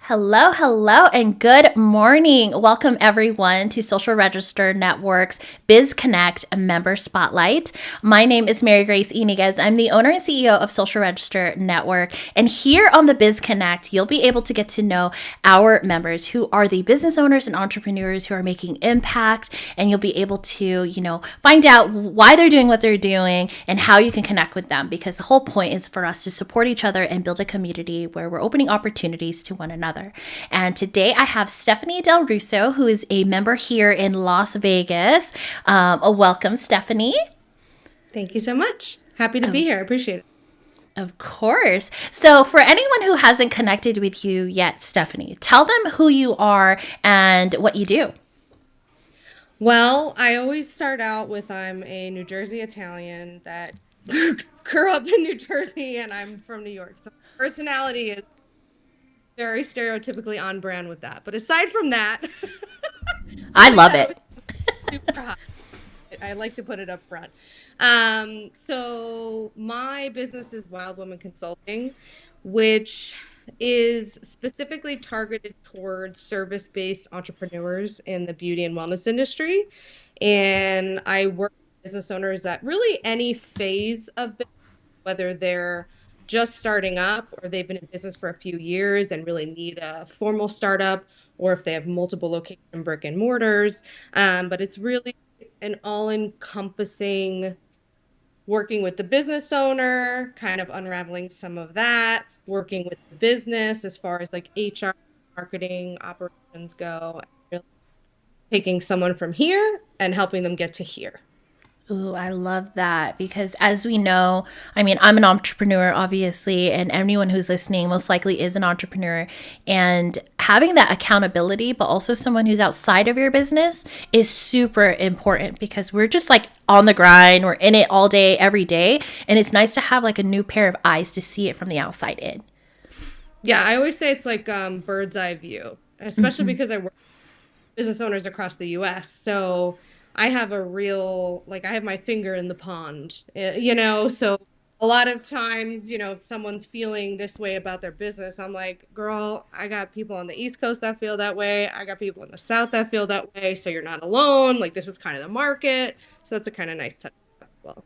Hello, hello, and good morning. Welcome everyone to Social Register Network's Biz Connect Member Spotlight. My name is Mary Grace Iniguez. I'm the owner and CEO of Social Register Network. And here on the Biz Connect, you'll be able to get to know our members who are the business owners and entrepreneurs who are making impact. And you'll be able to, find out why they're doing what they're doing and how you can connect with them. Because the whole point is for us to support each other and build a community where we're opening opportunities to one another. And today I have Stephanie Del Russo, who is a member here in Las Vegas. Welcome, Stephanie. Thank you so much. Happy to be here. I appreciate it. Of course. So, for anyone who hasn't connected with you yet, Stephanie, tell them who you are and what you do. Well, I always start out with I'm a New Jersey Italian that grew up in New Jersey and I'm from New York. So personality is very stereotypically on brand with that. But aside from that, I love it. super high. I like to put it up front. So my business is Wild Woman Consulting, which is specifically targeted towards service-based entrepreneurs in the beauty and wellness industry. And I work with business owners at really any phase of business, whether they're just starting up or they've been in business for a few years and really need a formal startup, or if they have multiple location brick and mortars. But it's really an all-encompassing working with the business owner, kind of unraveling some of that, working with the business as far as like HR, marketing, operations go, really taking someone from here and helping them get to here. Ooh, I love that because as we know, I mean, I'm an entrepreneur, obviously, and anyone who's listening most likely is an entrepreneur. And having that accountability, but also someone who's outside of your business is super important because we're just like on the grind, we're in it all day, every day. And it's nice to have like a new pair of eyes to see it from the outside in. Yeah, I always say it's like bird's eye view, especially because I work with business owners across the US. So I have I have my finger in the pond, so a lot of times, if someone's feeling this way about their business, I'm like, girl, I got people on the East Coast that feel that way. I got people in the South that feel that way. So you're not alone. Like, this is kind of the market. So that's a kind of nice touch as well.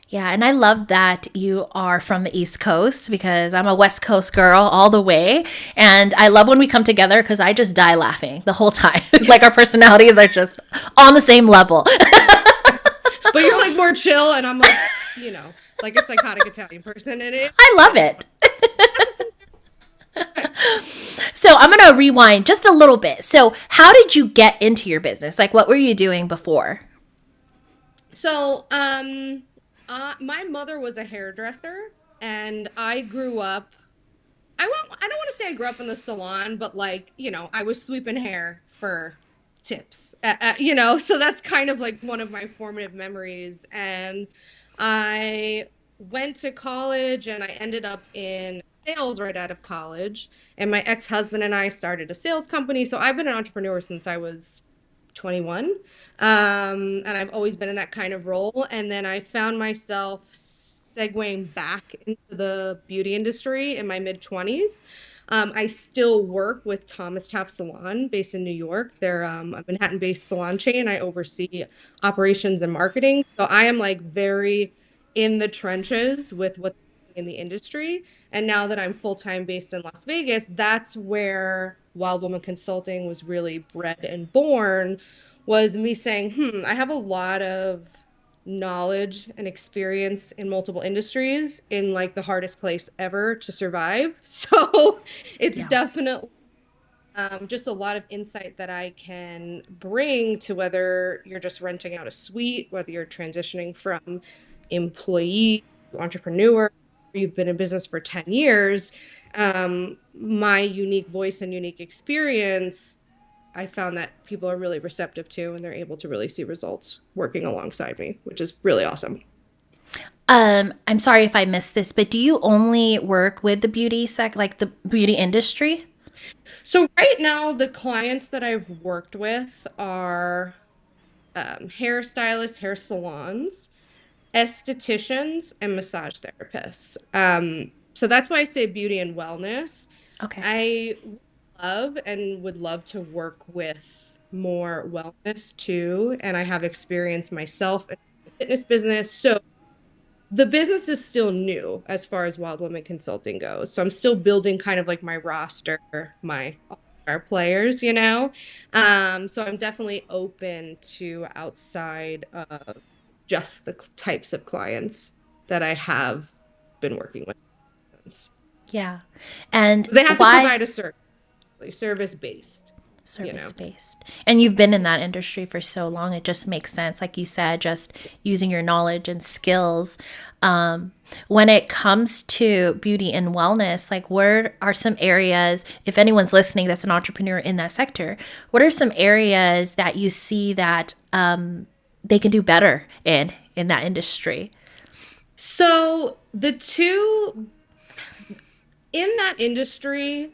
Yeah, and I love that you are from the East Coast because I'm a West Coast girl all the way. And I love when we come together because I just die laughing the whole time. Like our personalities are just on the same level. But you're like more chill, and I'm like, like a psychotic Italian person. And I love it. So I'm going to rewind just a little bit. So, how did you get into your business? Like, what were you doing before? So, my mother was a hairdresser, and I grew up. I don't want to say I grew up in the salon, but like, I was sweeping hair for tips. So that's kind of like one of my formative memories. And I went to college, and I ended up in sales right out of college. And my ex-husband and I started a sales company. So I've been an entrepreneur since I was 21. And I've always been in that kind of role. And then I found myself segueing back into the beauty industry in my mid 20s. I still work with Thomas Taft Salon based in New York. They're a Manhattan based salon chain. I oversee operations and marketing. So I am like very in the trenches with what's in the industry. And now that I'm full time based in Las Vegas, that's where Wild Woman Consulting was really bred and born, was me saying, I have a lot of knowledge and experience in multiple industries in like the hardest place ever to survive. So it's Yeah. definitely just a lot of insight that I can bring to whether you're just renting out a suite, whether you're transitioning from employee to entrepreneur, you've been in business for 10 years. My unique voice and unique experience, I found that people are really receptive to, and they're able to really see results working alongside me, which is really awesome. I'm sorry if I missed this, but do you only work with the like the beauty industry? So right now, the clients that I've worked with are hairstylists, hair salons, estheticians, and massage therapists. So that's why I say beauty and wellness. Okay. I love and would love to work with more wellness too. And I have experience myself in the fitness business. So the business is still new as far as Wild Women Consulting goes. So I'm still building kind of like my roster, my our players, you know? So I'm definitely open to outside of just the types of clients that I have been working with. Yeah. And They have to why provide a service, service based, you service know? based? And you've been in that industry for so long, it just makes sense. Like you said, just using your knowledge and skills. When it comes to beauty and wellness, like where are some areas, if anyone's listening that's an entrepreneur in that sector, what are some areas that you see that they can do better in that industry? So the two in that industry,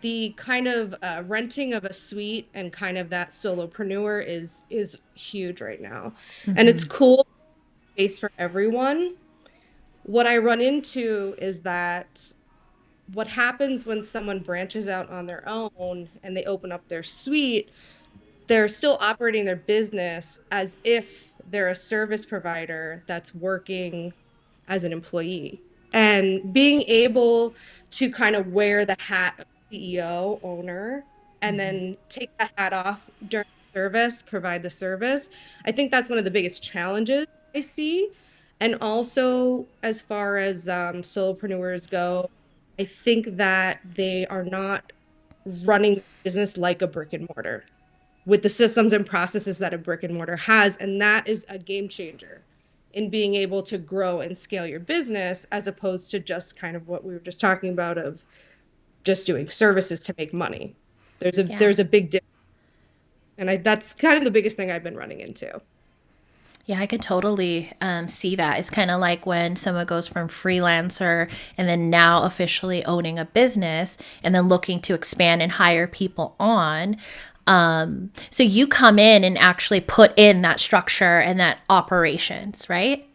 the kind of renting of a suite and kind of that solopreneur is huge right now. And it's Mm-hmm. cool space for everyone. What I run into is that what happens when someone branches out on their own and they open up their suite, they're still operating their business as if they're a service provider that's working as an employee. And being able to kind of wear the hat of CEO, owner, and Mm-hmm. then take that hat off during service, provide the service, I think that's one of the biggest challenges I see. And also, as far as solopreneurs go, I think that they are not running business like a brick and mortar with the systems and processes that a brick and mortar has. And that is a game changer in being able to grow and scale your business as opposed to just kind of what we were just talking about of just doing services to make money. Yeah. There's a big difference. And that's kind of the biggest thing I've been running into. Yeah, I could totally see that. It's kind of like when someone goes from freelancer and then now officially owning a business and then looking to expand and hire people on. So you come in and actually put in that structure and that operations, right?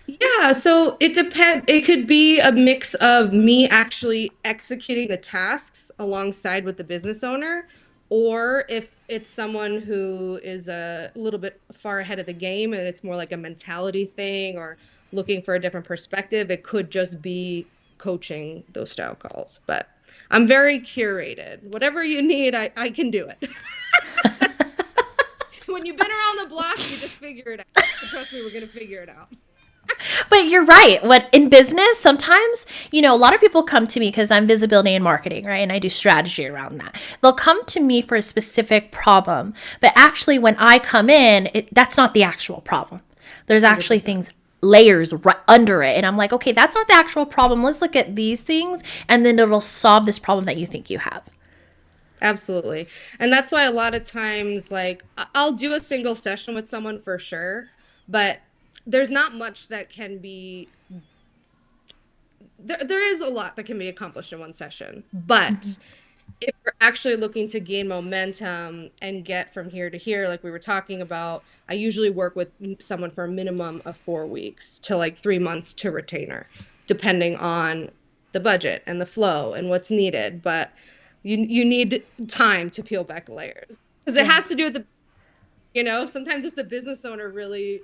Yeah, so it depends. It could be a mix of me actually executing the tasks alongside with the business owner, or if it's someone who is a little bit far ahead of the game and it's more like a mentality thing or looking for a different perspective, it could just be coaching those style calls. But I'm very curated. Whatever you need, I can do it. When you've been around the block, you just figure it out. And trust me, we're gonna figure it out. But you're right. What in business, sometimes, a lot of people come to me because I'm visibility and marketing, right? And I do strategy around that. They'll come to me for a specific problem. But actually, when I come in, that's not the actual problem. There's actually 100%. things, layers right under it. And I'm like, okay, that's not the actual problem. Let's look at these things. And then it'll solve this problem that you think you have. Absolutely. And that's why a lot of times, like, I'll do a single session with someone for sure, but there's not much that can be, there is a lot that can be accomplished in one session. But if we're actually looking to gain momentum and get from here to here, like we were talking about, I usually work with someone for a minimum of 4 weeks to like 3 months to retainer, depending on the budget and the flow and what's needed. But you need time to peel back layers because it Yeah. has to do with sometimes it's the business owner really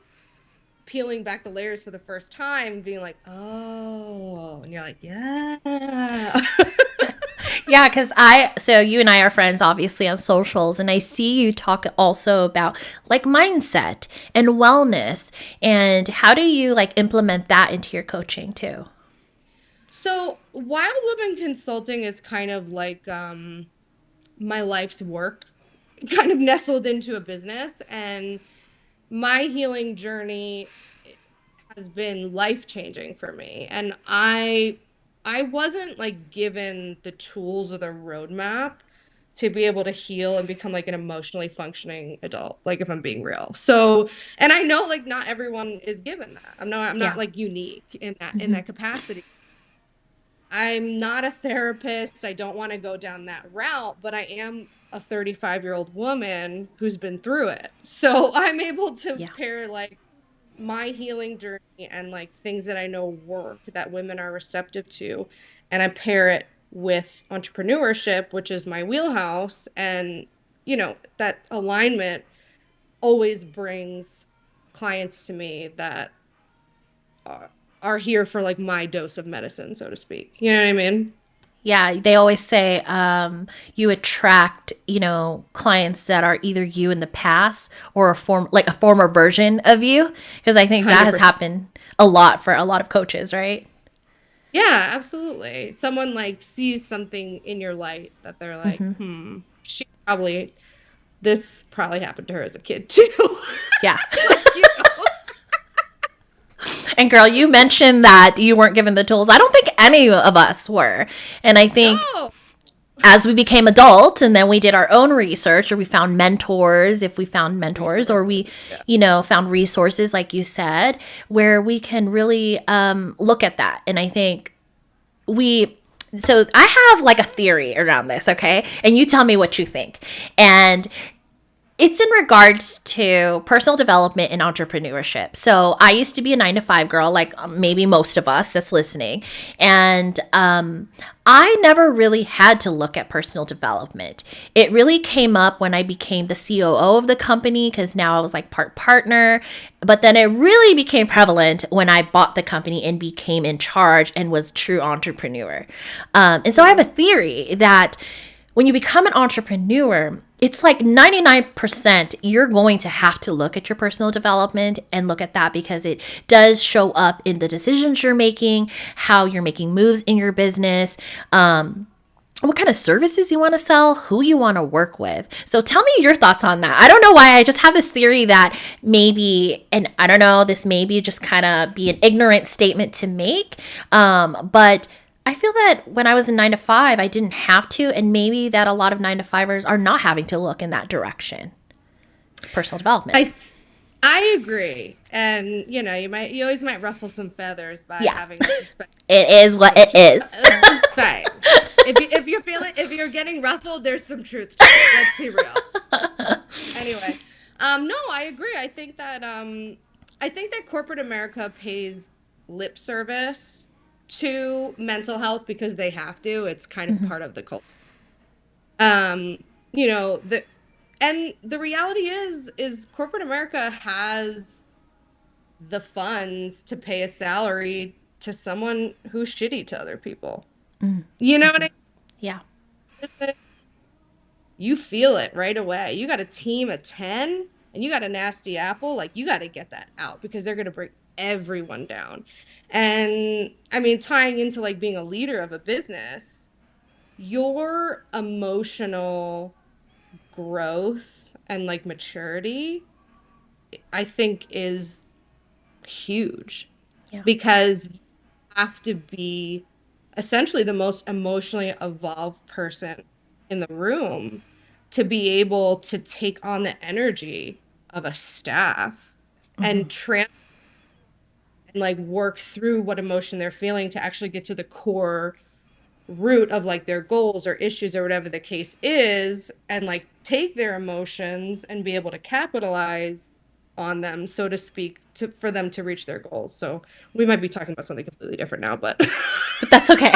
peeling back the layers for the first time, being like, oh, and you're like, yeah. Yeah, so you and I are friends obviously on socials, and I see you talk also about like mindset and wellness. And how do you like implement that into your coaching too? So Wild Women Consulting is kind of like my life's work, kind of nestled into a business. And my healing journey has been life changing for me. And I wasn't like given the tools or the roadmap to be able to heal and become like an emotionally functioning adult, like if I'm being real. So, and I know like not everyone is given that. I'm not Yeah. like unique in Hmm. that capacity. I'm not a therapist. I don't want to go down that route, but I am a 35-year-old woman who's been through it. So I'm able to Yeah. pair like my healing journey and like things that I know work that women are receptive to, and I pair it with entrepreneurship, which is my wheelhouse. And, that alignment always brings clients to me that are here for like my dose of medicine, so to speak. You know what I mean? Yeah, they always say you attract, clients that are either you in the past or a former version of you, because I think that has 100%. happened a lot for a lot of coaches, right? Yeah, absolutely. Someone like sees something in your light that they're like, Hmm. she probably, this probably happened to her as a kid too. Yeah. Like, And girl, you mentioned that you weren't given the tools. I don't think any of us were. And I think no. as we became adults and then we did our own research, or we found mentors, if we found mentors, or Resources. we, Yeah. found resources, like you said, where we can really look at that. And I think so I have like a theory around this, okay? And you tell me what you think. And it's in regards to personal development and entrepreneurship. So I used to be a 9 to 5 girl, like maybe most of us that's listening. And I never really had to look at personal development. It really came up when I became the COO of the company, because now I was like part partner. But then it really became prevalent when I bought the company and became in charge and was true entrepreneur. And so I have a theory that when you become an entrepreneur, it's like 99% you're going to have to look at your personal development and look at that, because it does show up in the decisions you're making, how you're making moves in your business, what kind of services you want to sell, who you want to work with. So tell me your thoughts on that. I don't know why, I just have this theory that maybe, and I don't know, this maybe just kind of be an ignorant statement to make, but I feel that when I was in 9 to 5, I didn't have to, and maybe that a lot of 9 to 5ers are not having to look in that direction. Personal development. I agree. And you always might ruffle some feathers by Yeah. having this perspective. It is what it is. Just saying. If you're getting ruffled, there's some truth to it. Let's be real. Anyway, no, I agree. I think that corporate America pays lip service to mental health because they have to. It's kind of part of the culture. Um, you know, the and the reality is corporate America has the funds to pay a salary to someone who's shitty to other people. You know what I Yeah. mean? You feel it right away. You got a team of 10 and you got a nasty apple, like you got to get that out because they're going to bring everyone down. And I mean, tying into like being a leader of a business, your emotional growth and like maturity, I think is huge Yeah. because you have to be essentially the most emotionally evolved person in the room to be able to take on the energy of a staff Mm-hmm. and and like work through what emotion they're feeling to actually get to the core root of like their goals or issues or whatever the case is, and like take their emotions and be able to capitalize on them, so to speak, for them to reach their goals. So we might be talking about something completely different now, but But that's okay.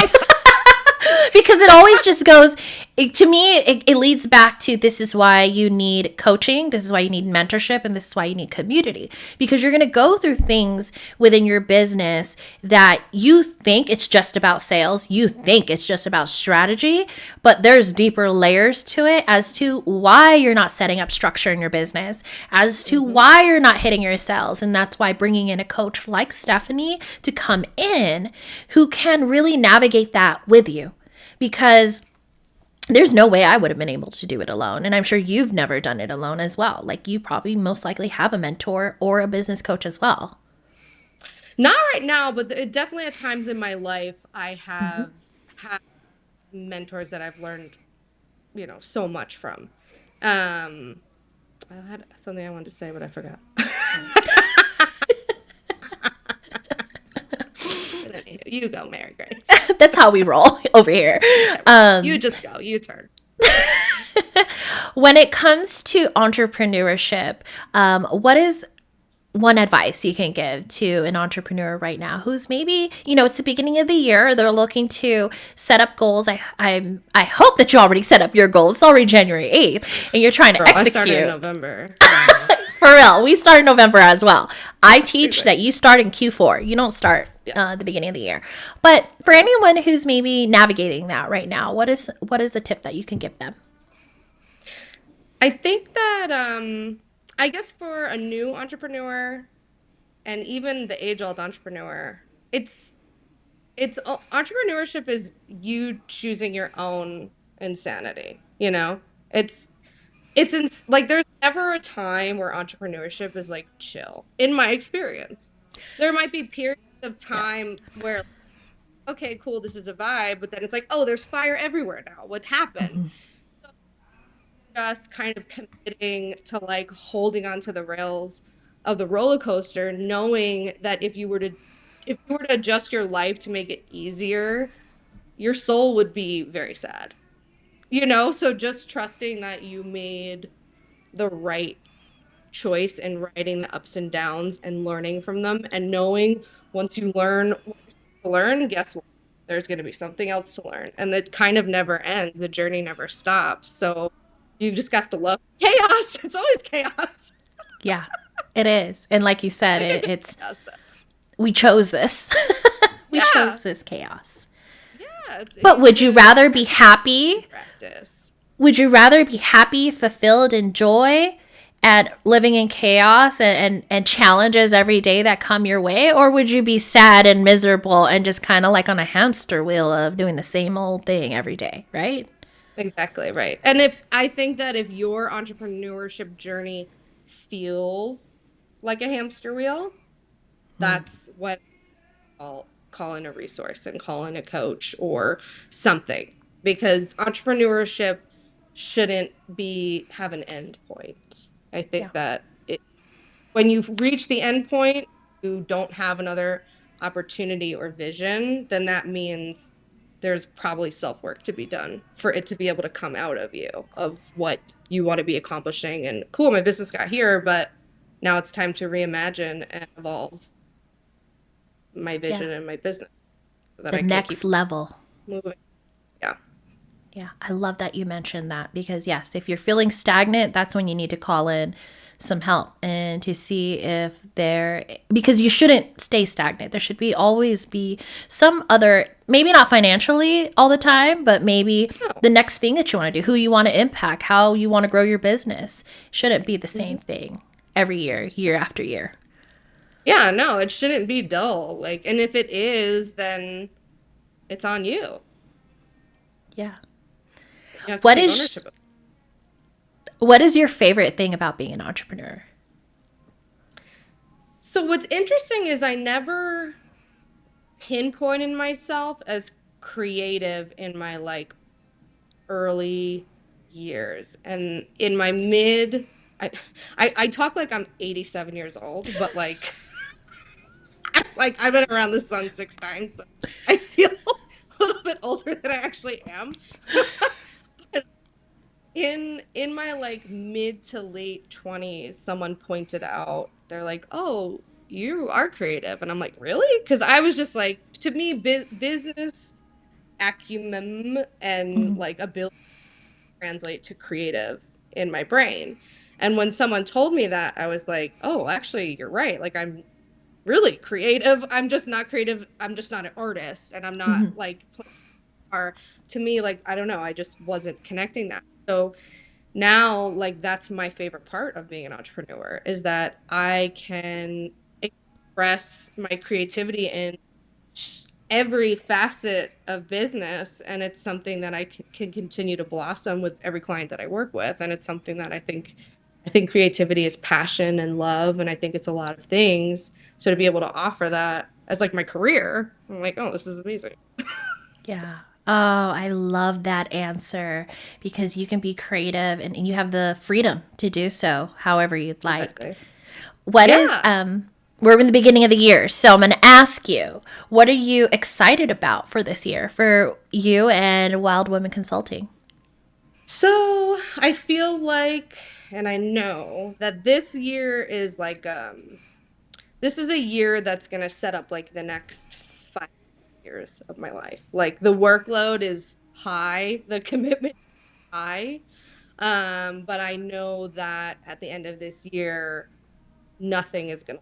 Because it always just goes, to me, it leads back to, this is why you need coaching, this is why you need mentorship, and this is why you need community. Because you're going to go through things within your business that you think it's just about sales, you think it's just about strategy, but there's deeper layers to it as to why you're not setting up structure in your business, as to why you're not hitting your sales. And that's why bringing in a coach like Stephanie to come in who can really navigate that with you. Because there's no way I would have been able to do it alone. And I'm sure you've never done it alone as well. Like, you probably most likely have a mentor or a business coach as well. not right now, but definitely at times in my life, I Mm-hmm. have had mentors that I've learned, so much from. Um, I had something I wanted to say, but I forgot. You go, Mary Grace. That's how we roll over here. You just go. You turn. When it comes to entrepreneurship, what is one advice you can give to an entrepreneur right now who's maybe, it's the beginning of the year, they're looking to set up goals. I hope that you already set up your goals. It's already January 8th and you're trying to Girl, I started in execute. November. Yeah. For real, we start in November as well. I teach Right. that you start in Q4. You don't start Yeah. the beginning of the year. But for anyone who's maybe navigating that right now, what is a tip that you can give them? I think that I guess for a new entrepreneur and even the age-old entrepreneur, entrepreneurship is you choosing your own insanity, you know? It's like there's never a time where entrepreneurship is like chill, in my experience. There might be periods of Yeah. time where, okay, cool, this is a vibe, but then it's like, oh, there's fire everywhere now. What happened? Mhm. So just kind of committing to like holding onto the rails of the roller coaster, knowing that if you were to adjust your life to make it easier, your soul would be very sad. So just trusting that you made the right choice in writing the ups and downs and learning from them and knowing once you learn what to learn, guess what? There's going to be something else to learn. And that kind of never ends. The journey never stops. So you just got to love chaos. It's always chaos. Yeah, it is. And like you said, I think it's it's chaos though. we chose this. We Yeah. chose this chaos. Yeah. But You need to practice. would you rather be happy, fulfilled, and joy at living in chaos and challenges every day that come your way? Or would you be sad and miserable and just kind of like on a hamster wheel of doing the same old thing every day, right? Exactly right. And I think that if your entrepreneurship journey feels like a hamster wheel, that's when I'll call in a resource and call in a coach or something because entrepreneurship shouldn't be have an end point. I Yeah. think that when you reach the end point, you don't have another opportunity or vision, then that means there's probably self-work to be done for it to be able to come out of you of what you want to be accomplishing. And cool, my business got here, but now it's time to reimagine and evolve my Yeah. vision and my business so that The I can keep next level. moving. Yeah. Yeah, I love that you mentioned that because, yes, if you're feeling stagnant, that's when you need to call in some help and to see if because you shouldn't stay stagnant. There should always be some other, maybe not financially all the time, but maybe the next thing that you want to do, who you want to impact, how you want to grow your business shouldn't be the Mhm. same thing every year, year after year. Yeah, no, it shouldn't be dull. Like, and if it is, then it's on you. Yeah. You have to What take is ownership of it. what is your favorite thing about being an entrepreneur? So what's interesting is I never pinpointed myself as creative in my like early years. And in my mid I talk like I'm 87 years old, but like like I've been around the sun 6 times, so I feel a little bit older than I actually am. But in my like mid to late 20s, someone pointed out, they're like, "Oh, you are creative." And I'm like, "Really?" Because I was just like, to me, business acumen and Mhm. like ability translate to creative in my brain. And when someone told me that, I was like, "Oh, actually, you're right. Like I'm really creative. I'm just not creative. I'm just not an artist, and I'm not Mhm. like playing guitar." To me, like I don't know, I just wasn't connecting that. So now, like that's my favorite part of being an entrepreneur is that I can express my creativity in every facet of business, and it's something that I can continue to blossom with every client that I work with. And it's something that I think creativity is passion and love, and I think it's a lot of things. So to be able to offer that as like my career, I'm like, oh, this is amazing. Yeah. Oh, I love that answer because you can be creative and you have the freedom to do so however you'd like. Exactly. What is Yeah. we're in the beginning of the year, so I'm going to ask you, what are you excited about for this year for you and Wild Women Consulting? So I feel like, and I know that this year is like this is a year that's going to set up like the next 5 years of my life. Like the workload is high, the commitment is high. But I know that at the end of this year, nothing is going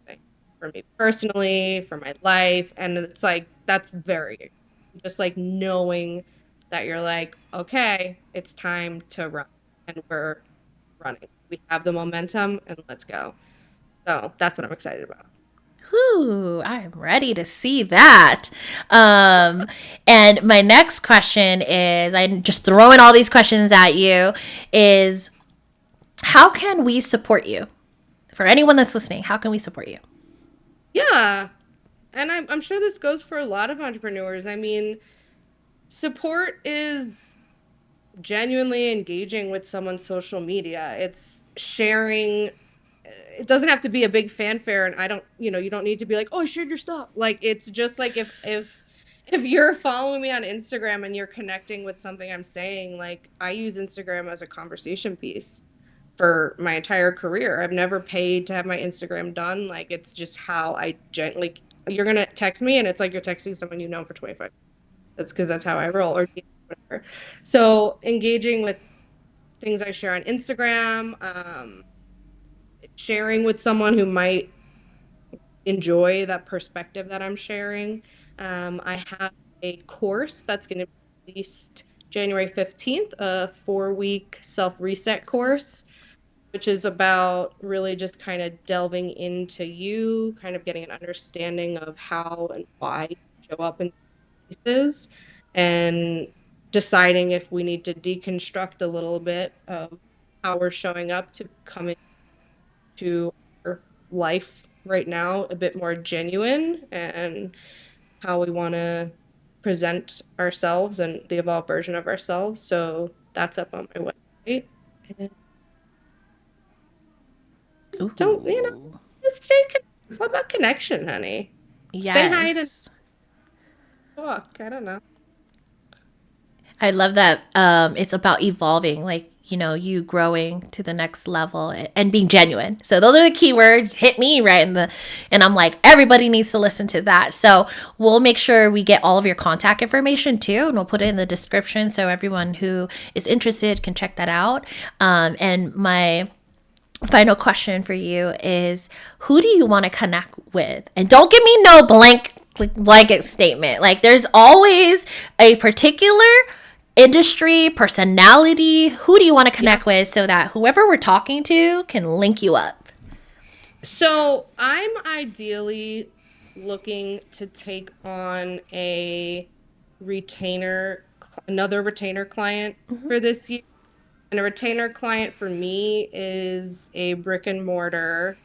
to for me personally, for my life. And it's like, that's very just like knowing that you're like, okay, it's time to run and we're running. We have the momentum and let's go. So that's what I'm excited about. Whew, I'm ready to see that. And my next question is, I'm just throwing all these questions at you, is how can we support you? For anyone that's listening, how can we support you? Yeah. And I'm sure this goes for a lot of entrepreneurs. I mean, support is genuinely engaging with someone's social media. It's sharing. It doesn't have to be a big fanfare, and I don't, you don't need to be like, oh, I shared your stuff. Like it's just like if you're following me on Instagram and you're connecting with something I'm saying, like I use Instagram as a conversation piece for my entire career. I've never paid to have my Instagram done. Like it's just how I gently you're gonna text me and it's like you're texting someone you know for 25. That's because that's how I roll or whatever. So engaging with things I share on Instagram, sharing with someone who might enjoy that perspective that I'm sharing. I have a course that's going to be released January 15th, a 4-week self-reset course, which is about really just kind of delving into you, kind of getting an understanding of how and why you show up in places, and deciding if we need to deconstruct a little bit of how we're showing up to come into our life right now a bit more genuine, and how we want to present ourselves and the evolved version of ourselves. So that's up on my website. And just don't, Ooh. just stay connected. It's all about connection, honey. Say hi to Yes. talk. I don't know. I love that it's about evolving, like, you growing to the next level and being genuine. So those are the key words. Hit me right in and I'm like, everybody needs to listen to that. So we'll make sure we get all of your contact information too, and we'll put it in the description so everyone who is interested can check that out. And my final question for you is, who do you want to connect with? And don't give me no blanket statement. Like there's always a particular industry, personality. Who do you want to connect with so that whoever we're talking to can link you up? So I'm ideally looking to take on another retainer client for this year. And a retainer client for me is a brick and mortar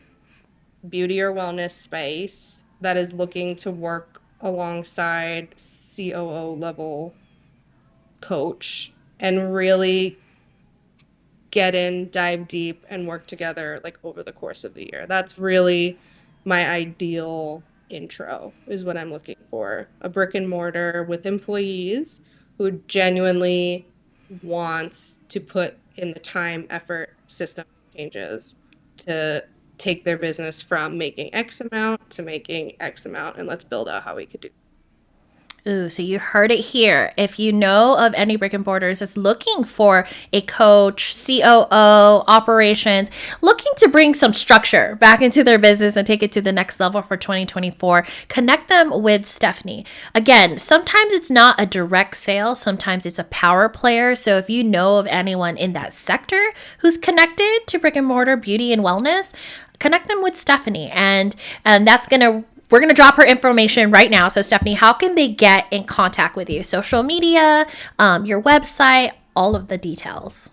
beauty or wellness space that is looking to work alongside COO level coach and really get in, dive deep, and work together like over the course of the year. That's really my ideal intro, is what I'm looking for. A brick and mortar with employees who genuinely wants to put in the time, effort, system changes to take their business from making X amount to making X amount, and let's build out how we could do. Ooh, so you heard it here. If you know of any brick and mortars that's looking for a coach, COO, operations, looking to bring some structure back into their business and take it to the next level for 2024, connect them with Stephanie. Again, sometimes it's not a direct sale, sometimes it's a power player. So if you know of anyone in that sector who's connected to brick and mortar beauty and wellness, connect them with Stephanie. And we're going to drop her information right now. So, Stephanie, how can they get in contact with you? Social media, your website, all of the details.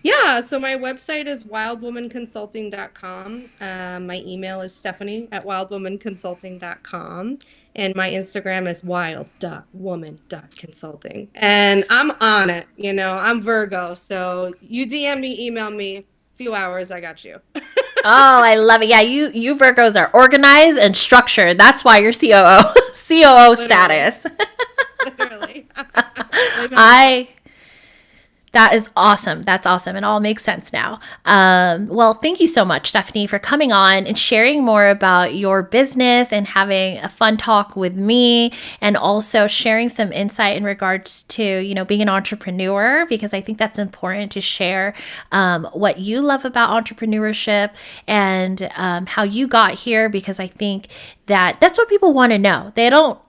Yeah, so my website is wildwomanconsulting.com. My email is stephanie@wildwomanconsulting.com. And my Instagram is wild.woman.consulting. And I'm on it. I'm Virgo. So you DM me, email me, few hours, I got you. Oh, I love it. Yeah, you Virgos are organized and structured. That's why you're COO Literally. status. Literally. I That is awesome. That's awesome. It all makes sense now. Well, thank you so much, Stephanie, for coming on and sharing more about your business and having a fun talk with me, and also sharing some insight in regards to, being an entrepreneur, because I think that's important to share what you love about entrepreneurship and how you got here, because I think that that's what people want to know. They don't,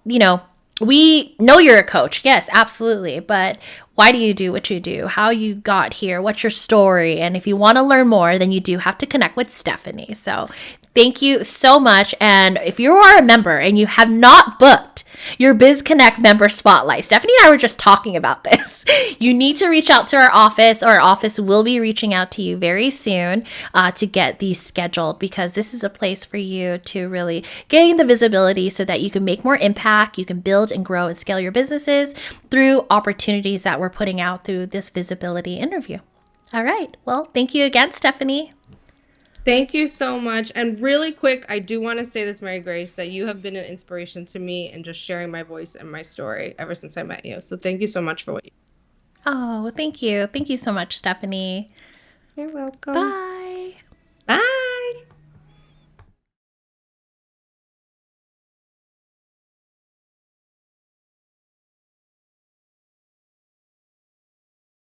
we know you're a coach. Yes, absolutely. But why do you do what you do? How you got here? What's your story? And if you want to learn more, then you do have to connect with Stephanie. So thank you so much. And if you are a member and you have not booked your Biz Connect member spotlight, Stephanie and I were just talking about this. You need to reach out to our office. Our office will be reaching out to you very soon to get these scheduled, because this is a place for you to really gain the visibility so that you can make more impact. You can build and grow and scale your businesses through opportunities that we're putting out through this visibility interview. All right. Well, thank you again, Stephanie. Thank you so much. And really quick, I do want to say this, Mary Grace, that you have been an inspiration to me in just sharing my voice and my story ever since I met you. So thank you so much for what you Oh, thank you. Thank you so much, Stephanie. You're welcome. Bye. Bye.